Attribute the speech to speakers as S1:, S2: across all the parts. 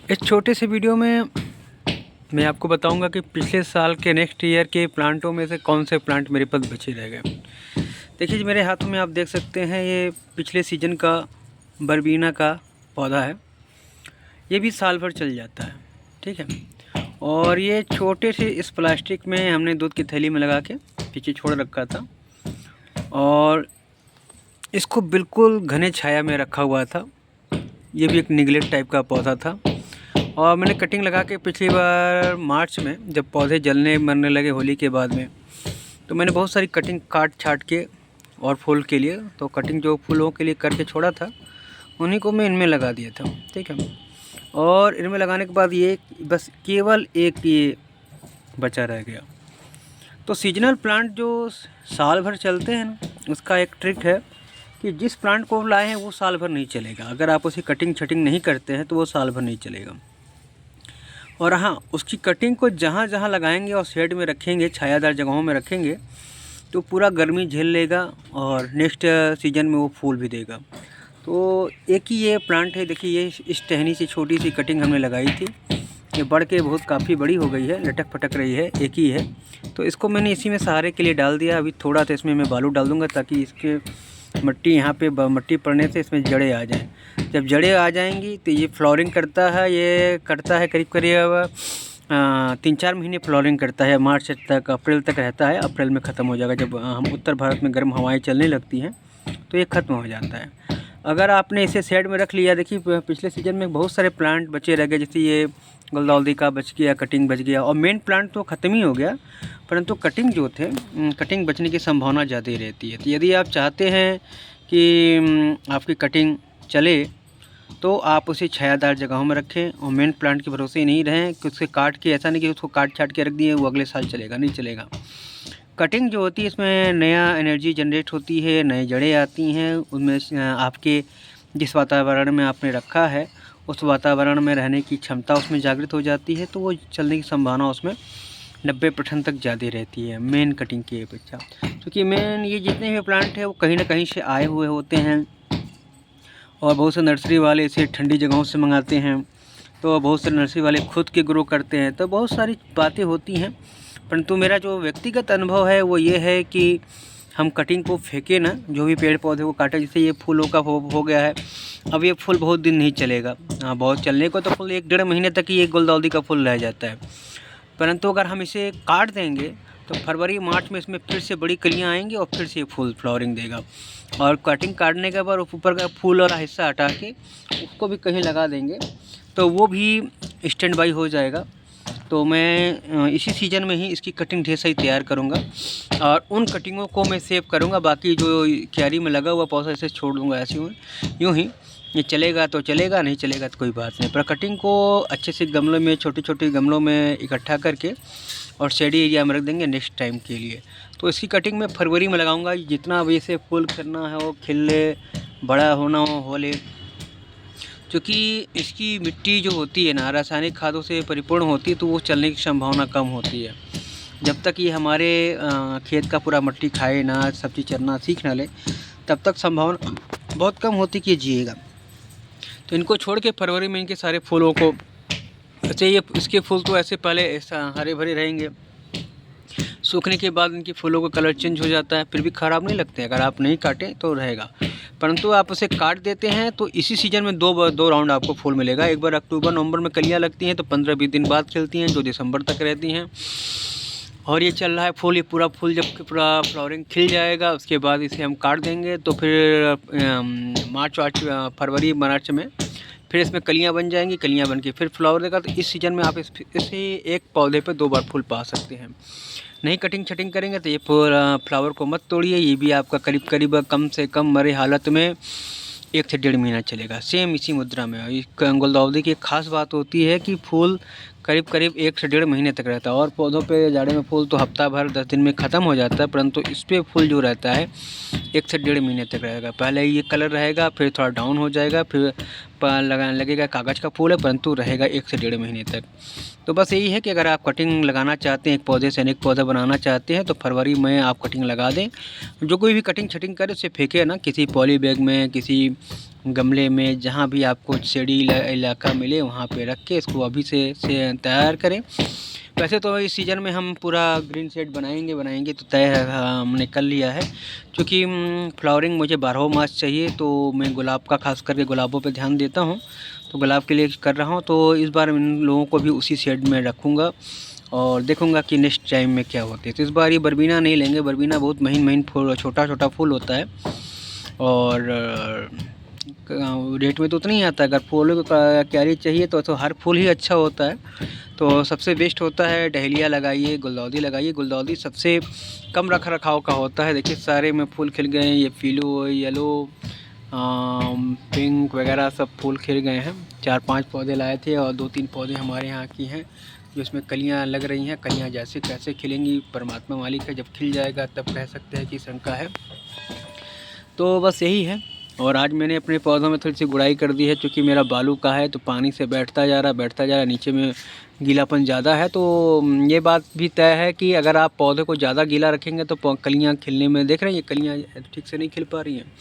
S1: इस छोटे से वीडियो में मैं आपको बताऊंगा कि पिछले साल के नेक्स्ट ईयर के प्लांटों में से कौन से प्लांट मेरे पास बचे रह गए। देखिए जी, मेरे हाथों में आप देख सकते हैं, ये पिछले सीज़न का बरबीना का पौधा है। ये भी साल भर चल जाता है, ठीक है। और ये छोटे से इस प्लास्टिक में हमने दूध की थैली में लगा के पीछे छोड़ रखा था और इसको बिल्कुल घने छाया में रखा हुआ था। ये भी एक निगलेक्ट टाइप का पौधा था और मैंने कटिंग लगा के पिछली बार मार्च में जब पौधे जलने मरने लगे होली के बाद में, तो मैंने बहुत सारी कटिंग काट छाट के और फूल के लिए तो कटिंग जो फूलों के लिए करके छोड़ा था उन्हीं को मैं इनमें लगा दिया था, ठीक है। और इनमें लगाने के बाद ये बस केवल एक ये बचा रह गया। तो सीजनल प्लांट जो साल भर चलते हैं ना, उसका एक ट्रिक है कि जिस प्लांट को लाए हैं वो साल भर नहीं चलेगा। अगर आप उसे कटिंग छटिंग नहीं करते हैं तो वो साल भर नहीं चलेगा। और हाँ, उसकी कटिंग को जहाँ जहाँ लगाएंगे और शेड में रखेंगे, छायादार जगहों में रखेंगे, तो पूरा गर्मी झेल लेगा और नेक्स्ट सीजन में वो फूल भी देगा। तो एक ही ये प्लांट है, देखिए ये इस टहनी से छोटी सी कटिंग हमने लगाई थी, ये बढ़ के बहुत काफ़ी बड़ी हो गई है, लटक फटक रही है, एक ही है। तो इसको मैंने इसी में सहारे के लिए डाल दिया। अभी थोड़ा तो इसमें मैं बालू डाल दूँगा ताकि इसके मट्टी यहाँ पे मट्टी पड़ने से इसमें जड़ें आ जाएँ। जब जड़ें आ जाएंगी तो ये फ्लावरिंग करता है, ये करता है करीब करीब 3-4 महीने फ्लावरिंग करता है। मार्च तक, अप्रैल तक रहता है। अप्रैल में ख़त्म हो जाएगा। जब हम उत्तर भारत में गर्म हवाएं चलने लगती हैं तो ये ख़त्म हो जाता है। अगर आपने इसे शेड में रख लिया, देखिए पिछले सीज़न में बहुत सारे प्लांट बचे रह गए, जैसे ये गुलदाउदी का बच गया, कटिंग बच गया और मेन प्लांट तो ख़त्म ही हो गया, परंतु कटिंग जो थे, कटिंग बचने की संभावना ज़्यादा ही रहती है। तो यदि आप चाहते हैं कि आपकी कटिंग चले तो आप उसे छायादार जगहों में रखें और मेन प्लांट के भरोसे ही नहीं रहें कि उसके काट के, ऐसा नहीं कि उसको काट छाट के रख दिए वो अगले साल चलेगा, नहीं चलेगा। कटिंग जो होती है इसमें नया एनर्जी जनरेट होती है, नई जड़ें आती हैं, उनमें आपके जिस वातावरण में आपने रखा है उस वातावरण में रहने की क्षमता उसमें जागृत हो जाती है, तो वो चलने की संभावना उसमें 90% तक ज़्यादा रहती है मेन कटिंग के अपेक्षा। क्योंकि मेन ये जितने भी प्लांट हैं वो कहीं ना कहीं से आए हुए होते हैं और बहुत से नर्सरी वाले इसे ठंडी जगहों से मंगाते हैं, तो बहुत से नर्सरी वाले खुद के ग्रो करते हैं, तो बहुत सारी बातें होती हैं। परंतु मेरा जो व्यक्तिगत अनुभव है वो ये है कि हम कटिंग को फेंके ना, जो भी पेड़ पौधे को काटे। जैसे ये फूलों का हो गया है, अब ये फूल बहुत दिन नहीं चलेगा। हाँ, बहुत चलने को तो फूल 1-1.5 महीने तक ही एक गुलदाउदी का फूल रह जाता है, परंतु अगर हम इसे काट देंगे तो फरवरी मार्च में इसमें फिर से बड़ी कलियाँ आएंगी और फिर से फूल फ्लावरिंग देगा। और कटिंग काटने के बाद ऊपर का फूल वाला हिस्सा हटा के उसको भी कहीं लगा देंगे तो वो भी स्टैंड बाई हो जाएगा। तो मैं इसी सीज़न में ही इसकी कटिंग ढेर सारी तैयार करूँगा और उन कटिंगों को मैं सेव करूँगा। बाकी जो क्यारी में लगा हुआ पौधा इसे छोड़ दूँगा ऐसे यूँ ही। ये चलेगा तो चलेगा, नहीं चलेगा तो कोई बात नहीं। पर कटिंग को अच्छे से गमलों में, छोटे छोटे गमलों में इकट्ठा करके और शेडी एरिया में रख देंगे नेक्स्ट टाइम के लिए। तो इसकी कटिंग मैं फरवरी में लगाऊंगा। जितना अब इसे फूल करना है वो खिले, बड़ा होना हो ले, क्योंकि इसकी मिट्टी जो होती है ना रासायनिक खादों से परिपूर्ण होती है, तो वो चलने की संभावना कम होती है। जब तक ये हमारे खेत का पूरा मट्टी खाए ना, सब्जी चरना सीख ना ले, तब तक संभावना बहुत कम होती कि ये जिएगा। तो इनको छोड़ के फरवरी में इनके सारे फूलों को, अच्छा ये इसके फूल तो ऐसे पहले ऐसा हरे भरे रहेंगे, सूखने के बाद इनके फूलों का कलर चेंज हो जाता है, फिर भी ख़राब नहीं लगते। अगर आप नहीं काटें तो रहेगा, परंतु आप उसे काट देते हैं तो इसी सीज़न में दो राउंड आपको फूल मिलेगा। एक बार अक्टूबर नवंबर में कलियाँ लगती हैं तो 15-20 दिन बाद खिलती हैं, जो दिसंबर तक रहती हैं। और ये चल रहा है फूल, ये पूरा फूल जब पूरा फ्लावरिंग खिल जाएगा उसके बाद इसे हम काट देंगे। तो फिर फरवरी मार्च में फिर इसमें कलियां बन जाएंगी, कलियां बन के फिर फ्लावर देगा। तो इस सीज़न में आप इसे एक पौधे पे 2 बार फूल पा सकते हैं। नहीं कटिंग छटिंग करेंगे तो ये पूरा फ्लावर को मत तोड़िए, ये भी आपका करीब करीब कम से कम मरे हालत में 1 से 1.5 महीना चलेगा। सेम इसी मुद्रा में गुलदाउदी की एक खास बात होती है कि फूल करीब करीब 1 से 1.5 महीने तक रहता है। और पौधों पे जाड़े में फूल तो हफ्ता भर 10 दिन में ख़त्म हो जाता है, परंतु इस पर फूल जो रहता है 1 से 1.5 महीने तक रहेगा। पहले ये कलर रहेगा, फिर थोड़ा डाउन हो जाएगा, फिर लगाने लगेगा कागज़ का फूल है, परंतु रहेगा 1 से 1.5 महीने तक। तो बस यही है कि अगर आप कटिंग लगाना चाहते हैं, एक पौधे से अनेक पौधा बनाना चाहते हैं, तो फरवरी में आप कटिंग लगा दें। जो कोई भी कटिंग छटिंग करे उसे फेंके ना किसी पॉली बैग में, किसी गमले में, जहाँ भी आपको शेडी इलाका मिले वहाँ पे रख के इसको अभी से तैयार करें। वैसे तो इस सीज़न में हम पूरा ग्रीन शेड बनाएंगे तो तय हमने कर लिया है, क्योंकि फ्लावरिंग मुझे 12 मास चाहिए, तो मैं गुलाब का खास करके गुलाबों पे ध्यान देता हूँ, तो गुलाब के लिए कर रहा हूँ। तो इस बार इन लोगों को भी उसी शेड में रखूँगा और देखूँगा कि नेक्स्ट टाइम में क्या होते हैं। तो इस बार ये बरबीना नहीं लेंगे, बरबीना बहुत महीन फूल, छोटा छोटा फूल होता है और रेट में तो उतना ही आता है। अगर फूलों का क्यारी चाहिए तो हर फूल ही अच्छा होता है। तो सबसे बेस्ट होता है डहेलिया लगाइए, गुलदाउदी लगाइए। गुलदाउदी सबसे कम रख रखाव का होता है। देखिए सारे में फूल खिल गए हैं, ये पीलो, येलो, पिंक वगैरह सब फूल खिल गए हैं। 4-5 पौधे लाए थे और 2-3 पौधे हमारे यहाँ की हैं जो इसमें कलियाँ लग रही हैं। कलियाँ जैसे कैसे खिलेंगी परमात्मा मालिक है, जब खिल जाएगा तब कह सकते हैं कि शंका है। तो बस यही है। और आज मैंने अपने पौधों में थोड़ी सी गुड़ाई कर दी है, क्योंकि मेरा बालू का है तो पानी से बैठता जा रहा है, नीचे में गीलापन ज़्यादा है। तो ये बात भी तय है कि अगर आप पौधे को ज़्यादा गीला रखेंगे तो कलियाँ खिलने में, देख रहे हैं ये कलियाँ ठीक से नहीं खिल पा रही हैं।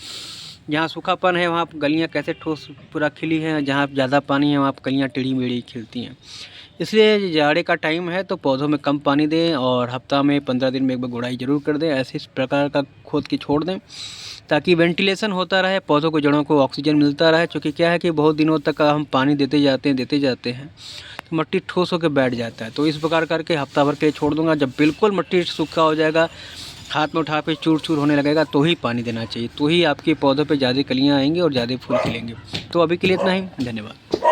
S1: जहाँ सूखापन है वहाँ गलियाँ कैसे ठोस पूरा खिली हैं, जहाँ ज़्यादा पानी है वहाँ कलियाँ टेढ़ी मेढ़ी खिलती हैं। इसलिए जाड़े का टाइम है तो पौधों में कम पानी दें और हफ्ता में 15 दिन में एक बार गुड़ाई ज़रूर कर दें। ऐसे इस प्रकार का खोद के छोड़ दें ताकि वेंटिलेशन होता रहे, पौधों को, जड़ों को ऑक्सीजन मिलता रहे। क्योंकि क्या है कि बहुत दिनों तक हम पानी देते जाते हैं तो मिट्टी ठोस होकर बैठ जाता है। तो इस प्रकार करके हफ्ता भर के लिए छोड़ दूंगा। जब बिल्कुल मिट्टी सूखा हो जाएगा, हाथ में उठा के चूर चूर होने लगेगा, तो ही पानी देना चाहिए, तो ही आपके पौधों पे ज़्यादा कलियाँ आएंगी और ज़्यादा फूल खिलेंगे। तो अभी के लिए इतना ही, धन्यवाद।